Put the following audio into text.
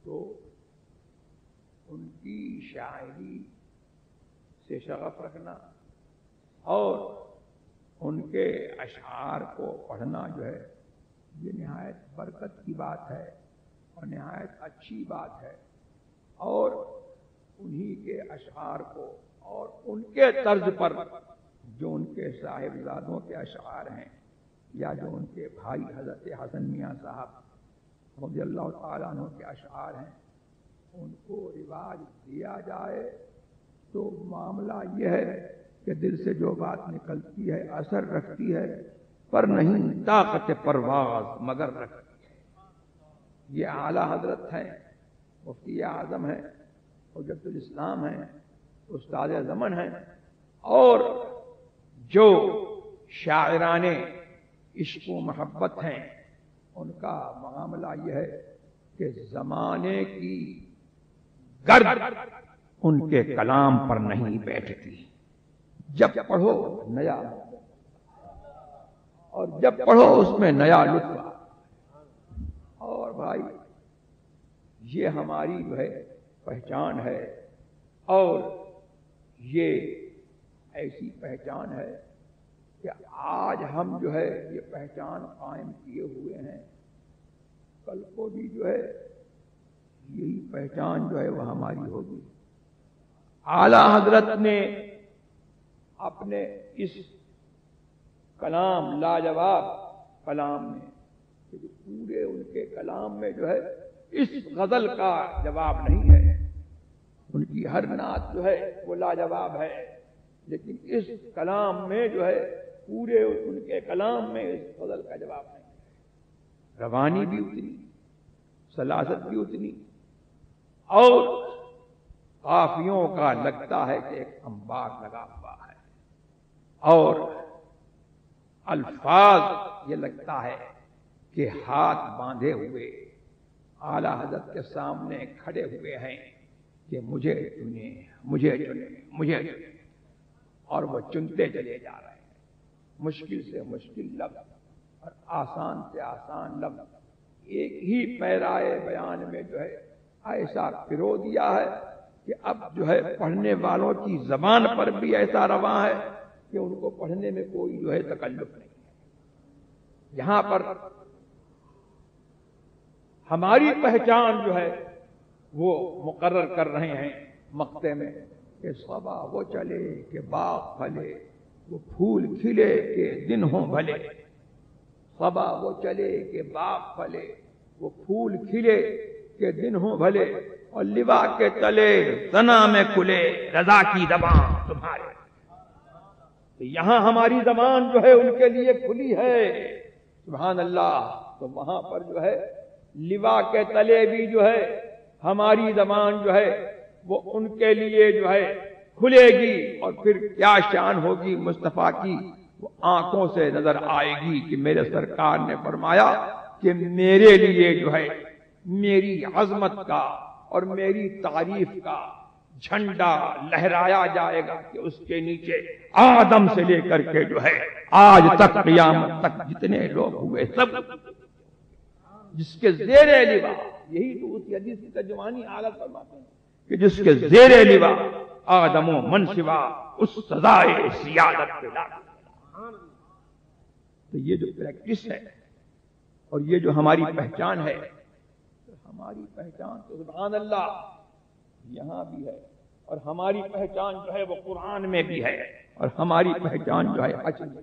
تو ان کی شاعری سے شغف رکھنا اور ان کے اشعار کو پڑھنا جو ہے یہ نہایت برکت کی بات ہے اور نہایت اچھی بات ہے. اور انہی کے اشعار کو اور ان کے طرز پر جو ان کے صاحبزادوں کے اشعار ہیں یا جو ان کے بھائی حضرت حسن میاں صاحب رضی اللہ تعالیٰ عنہ کے اشعار ہیں ان کو رواج دیا جائے تو معاملہ یہ ہے کہ دل سے جو بات نکلتی ہے اثر رکھتی ہے پر نہیں طاقت پرواز مگر رکھتی ہے. یہ اعلیٰ حضرت ہیں، مفتی اعظم ہیں، حجت الاسلام ہیں، استاد زمن ہیں، اور جو شاعران عشق و محبت ہیں ان کا معاملہ یہ ہے کہ زمانے کی گرد ان کے کلام پر نہیں بیٹھتی. جب پڑھو نیا اور جب پڑھو اس میں نیا لطف. اور بھائی یہ ہماری جو ہے پہچان ہے اور یہ ایسی پہچان ہے کہ آج ہم جو ہے یہ پہچان قائم کیے ہوئے ہیں، کل کو بھی جو ہے یہی پہچان جو ہے وہ ہماری ہوگی. اعلیٰ حضرت نے اپنے اس کلام لاجواب کلام میں پورے ان کے کلام میں جو ہے اس غزل کا جواب نہیں ہے. ان کی ہر نعت جو ہے وہ لاجواب ہے، لیکن اس کلام میں جو ہے پورے ان کے کلام میں اس غزل کا جواب نہیں ہے. روانی بھی اتنی، سلاست بھی اتنی، اور قافیوں کا لگتا ہے کہ ایک انبار لگا ہوا ہے، اور الفاظ یہ لگتا ہے کہ ہاتھ باندھے ہوئے اعلیٰ حضرت کے سامنے کھڑے ہوئے ہیں کہ مجھے چنے، مجھے چنے، مجھے چنے، اور وہ چنتے چلے جا رہے ہیں. مشکل سے مشکل لفظ اور آسان سے آسان لفظ ایک ہی پیرائے بیان میں جو ہے ایسا پرو دیا ہے کہ اب جو ہے پڑھنے والوں کی زبان پر بھی ایسا رواں ہے کہ ان کو پڑھنے میں کوئی جو ہے تکلف نہیں ہے. یہاں پر ہماری پہچان جو ہے وہ مقرر کر رہے ہیں مقطع میں کہ صبا وہ چلے کہ باغ پھلے، وہ پھول کھلے کہ دن ہوں بھلے. صبا وہ چلے کہ باغ پھلے، وہ پھول کھلے کہ دن ہوں بھلے، اور لوا کے تلے ثنا میں کھلے رضا کی زبان تمہارے. تو یہاں ہماری زبان جو ہے ان کے لیے کھلی ہے، سبحان اللہ. تو وہاں پر جو ہے لوا کے تلے بھی جو ہے ہماری زبان جو ہے وہ ان کے لیے جو ہے کھلے گی. اور پھر کیا شان ہوگی مصطفیٰ کی، وہ آنکھوں سے نظر آئے گی کہ میرے سرکار نے فرمایا کہ میرے لیے جو ہے میری عظمت کا اور میری تعریف کا جھنڈا لہرایا جائے گا کہ اس کے نیچے آدم سے لے کر کے جو ہے آج تک قیامت تک جتنے لوگ ہوئے سب جس کے زیر لوا، یہی تو اس حدیث کی ترجمانی اعلیٰ فرماتے ہیں کہ جس کے زیر لوا آدم و من سوا اس سزائے سیادت پہ لاتا. تو یہ جو پریکٹس ہے اور یہ جو ہماری پہچان ہے، ہماری پہچان تو سبحان اللہ یہاں بھی ہے، اور ہماری پہچان جو ہے وہ قرآن میں بھی ہے، اور ہماری پہچان جو ہے حج میں